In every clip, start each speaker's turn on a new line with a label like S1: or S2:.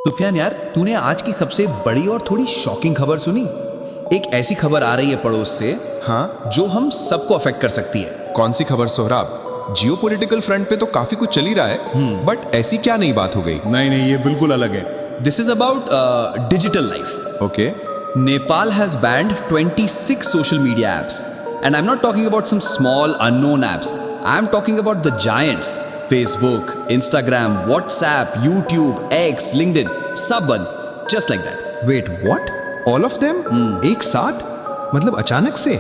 S1: सुफियान यार, तूने आज की सबसे बड़ी और थोड़ी शॉकिंग खबर सुनी? एक ऐसी खबर आ रही है पड़ोस से
S2: हाँ,
S1: जो हम सबको अफेक्ट कर सकती है।
S2: कौन सी खबर सोहराब? जियोपॉलिटिकल फ्रंट पे तो काफी कुछ चल ही रहा है, बट ऐसी क्या नई बात हो गई?
S3: नहीं, ये बिल्कुल अलग है।
S1: This is about digital life.
S2: Okay,
S1: Nepal has banned 26 social media apps. And I'm not talking about some small unknown apps. I'm talking about the giants. Facebook, Instagram, WhatsApp, YouTube, X, LinkedIn, सब बंद. Just like that.
S2: Wait what? All of them एक साथ? मतलब अचानक से?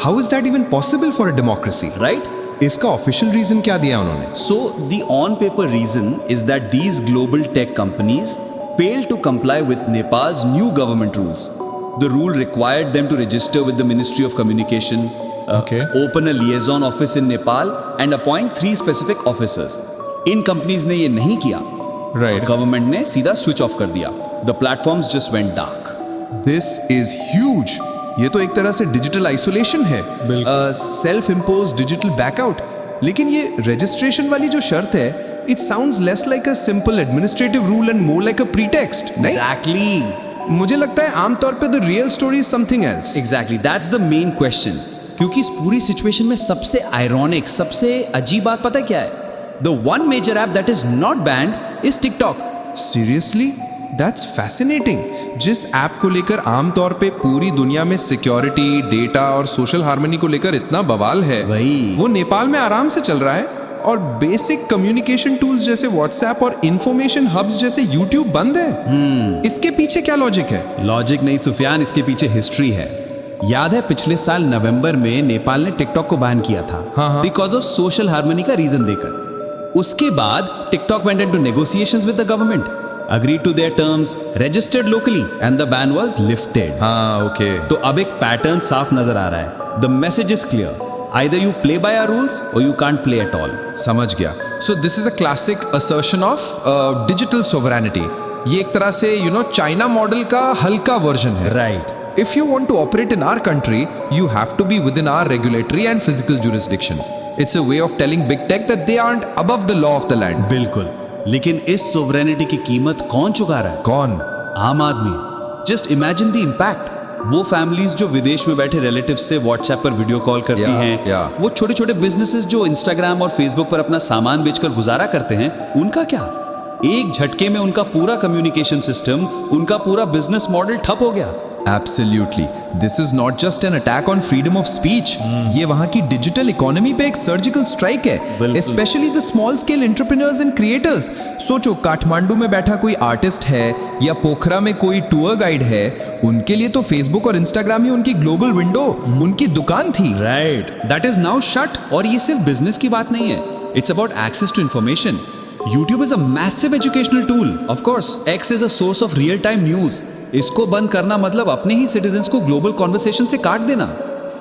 S2: How is that even possible for a democracy?
S1: Right?
S2: इसका official reason क्या दिया उन्होंने?
S1: So the on-paper reason is that these global tech companies failed to comply with Nepal's new government rules. The rule required them to register with the Ministry of Communication,
S2: Okay.
S1: open a liaison office in Nepal, and appoint 3 specific officers. In companies ने ये नहीं किया,
S2: right,
S1: government ने सीधा switch off कर दिया. The platforms just went dark.
S2: This is huge. ये तो एक तरह से डिजिटल आइसोलेशन है, सेल्फ इम्पोज डिजिटल बैकआउट. लेकिन ये रजिस्ट्रेशन वाली जो शर्त है, it sounds less like a simple administrative rule and more like a pretext. नहीं,
S1: Exactly.
S2: मुझे लगता है आमतौर पे the real story is something else.
S1: Exactly. That's the main question. क्योंकि इस पूरी सिचुएशन में सबसे आयरॉनिक, सबसे अजीब बात पता है क्या है? The one major app that is not banned is TikTok.
S2: Seriously, that's fascinating. जिस ऐप को लेकर आमतौर पे पूरी दुनिया में सिक्योरिटी, डेटा और सोशल हार्मनी को लेकर इतना बवाल है,
S1: वही।
S2: वो नेपाल में आराम से चल रहा है. और बेसिक कम्युनिकेशन टूल्स जैसे व्हाट्सएप और इंफॉर्मेशन हब्स जैसे यूट्यूब बंद है. इसके पीछे क्या लॉजिक है?
S1: लॉजिक नहीं सुफियान, इसके पीछे हिस्ट्री है. याद है पिछले साल नवंबर में नेपाल ने टिकटॉक को बैन किया था बिकॉज ऑफ सोशल हार्मनी का रीजन देकर. उसके बाद TikTok went into negotiations with the government, agreed to their terms, registered locally, and the ban was lifted.
S2: हाँ, ओके.
S1: तो अब एक पैटर्न साफ नजर आ रहा है. The message is clear. Either you play by our rules or you can't play at all.
S2: समझ गया. So this is a classic assertion of digital sovereignty. ये एक तरह से चाइना मॉडल का हल्का वर्जन है.
S1: Right.
S2: If you want to operate in our country, you have to be within our regulatory and physical jurisdiction. It's a way of telling big tech that they aren't above the law of the land.
S1: बिल्कुल. लेकिन इस sovereignty की कीमत कौन चुका रहा है?
S2: कौन?
S1: आम आदमी. Just imagine the impact. वो फैमिलीज जो विदेश में बैठे रिलेटिव्स से व्हाट्सएप पर वीडियो कॉल करती हैं, वो छोटे छोटे बिजनेसेस जो इंस्टाग्राम और फेसबुक पर अपना सामान बेचकर गुजारा करते हैं, उनका क्या? एक झटके में उनका पूरा कम्युनिकेशन सिस्टम, उनका पूरा बिजनेस मॉडल ठप हो गया.
S2: Absolutely. This is not just an attack on freedom of speech. ये वहाँ की डिजिटल इकोनॉमी पे एक सर्जिकल स्ट्राइक है. Especially the small scale entrepreneurs and creators. सोचो, काठमांडू में बैठा कोई आर्टिस्ट है या पोखरा में कोई टूर गाइड है, उनके लिए तो फेसबुक और इंस्टाग्राम ही उनकी ग्लोबल विंडो, उनकी दुकान थी.
S1: Right. That is now shut. और ये सिर्फ बिजनेस की बात नहीं है. It's about access to information. YouTube is a massive educational tool. Of course, X is a source of real time news. इसको बंद करना मतलब अपने ही सिटीजन्स को ग्लोबल कॉन्वर्सेशन से काट देना.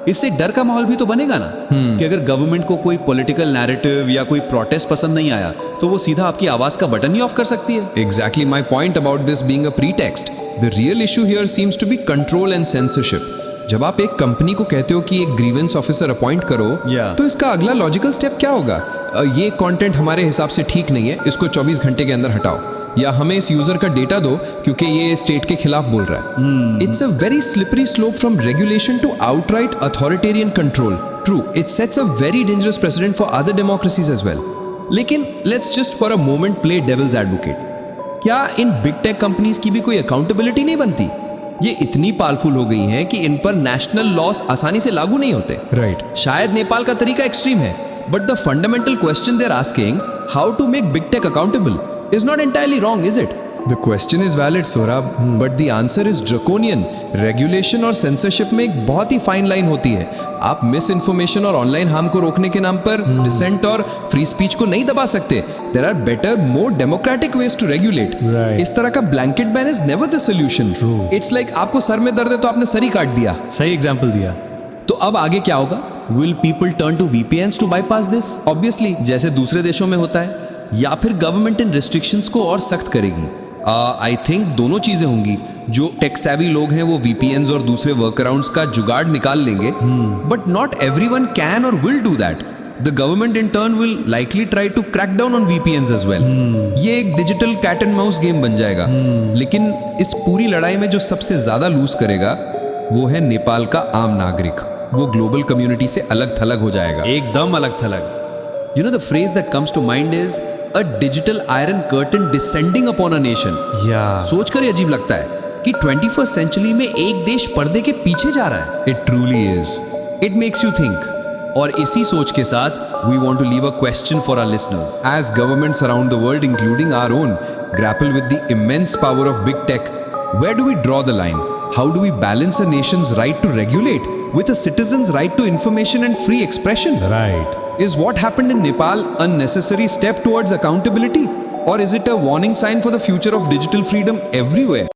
S1: इससे डर का माहौल भी तो बनेगा ना कि अगर गवर्नमेंट को कोई पॉलिटिकल नैरेटिव या कोई प्रोटेस्ट पसंद नहीं आया तो वो सीधा आपकी आवाज का बटन ही ऑफ कर सकती है.
S2: Exactly my point about this being a pretext. The real issue here seems to be control and censorship. जब आप एक कंपनी को कहते हो कि एक ग्रीवेंस ऑफिसर अपॉइंट करो, तो इसका अगला लॉजिकल स्टेप क्या होगा? ये कंटेंट हमारे हिसाब से ठीक नहीं है, इसको 24 घंटे के अंदर हटाओ, या हमें इस यूजर का डेटा दो क्योंकि ये स्टेट के खिलाफ बोल रहा है. It's a very slippery slope from regulation to outright authoritarian control. True, it sets a very dangerous precedent for other democracies as well. लेकिन let's just for a moment play devil's advocate. क्या इन big tech companies की भी कोई accountability नहीं बनती? ये इतनी पावरफुल हो गई हैं कि इन पर नेशनल लॉस आसानी से लागू नहीं होते. राइट.
S1: शायद नेपाल का तरीका एक्सट्रीम है, but the fundamental question they are asking, how to make big tech accountable, is not entirely wrong, is it?
S2: The question is valid, Saurabh, but the answer is draconian. Regulation और censorship में एक बहुत ही fine line होती है. आप miss information और online harm को रोकने के नाम पर डिसेंट और फ्री स्पीच को नहीं दबा सकते. There are better, more democratic ways to regulate.
S3: Right.
S2: इस तरह का blanket ban is never the solution.
S3: True.
S2: It's like आपको सर में दर्द है तो आपने सर ही काट दिया.
S3: सही एग्जाम्पल दिया.
S1: तो अब आगे क्या होगा? Will people turn to VPNs to bypass this?
S2: Obviously,
S1: जैसे दूसरे देशों में होता है, या फिर गवर्नमेंट इन रिस्ट्रिक्शंस को और सख्त करेगी? आई थिंक दोनों चीजें होंगी. जो टेक सैवी लोग हैं वो VPNs और दूसरे वर्कअराउंड्स का जुगाड़ निकाल लेंगे, बट नॉट एवरीवन कैन और will do that.
S2: The government in turn will likely try to crack down on VPNs as well. ये एक digital cat and mouse game बन जाएगा। लेकिन इस पूरी लड़ाई में जो सबसे ज्यादा लूज करेगा वो है नेपाल का आम नागरिक। वो ग्लोबल कम्युनिटी से अलग थलग हो जाएगा।
S1: एकदम अलग थलग। You know the phrase that comes to mind is a digital iron curtain descending upon a nation.
S3: Yeah.
S1: सोचकर ही अजीब लगता है कि 21st सेंचुरी में एक देश पर्दे के पीछे जा रहा है।
S2: It truly is. It makes you think.
S1: और इसी सोच के साथ we want to leave a question for our listeners.
S2: As governments around the world, including our own, grapple with the immense power of big tech, where do we draw the line? How do we balance a nation's right to regulate with a citizen's right to information and free expression?
S3: Right.
S2: Is what happened in Nepal a necessary step towards accountability? Or is it a warning sign for the future of digital freedom everywhere?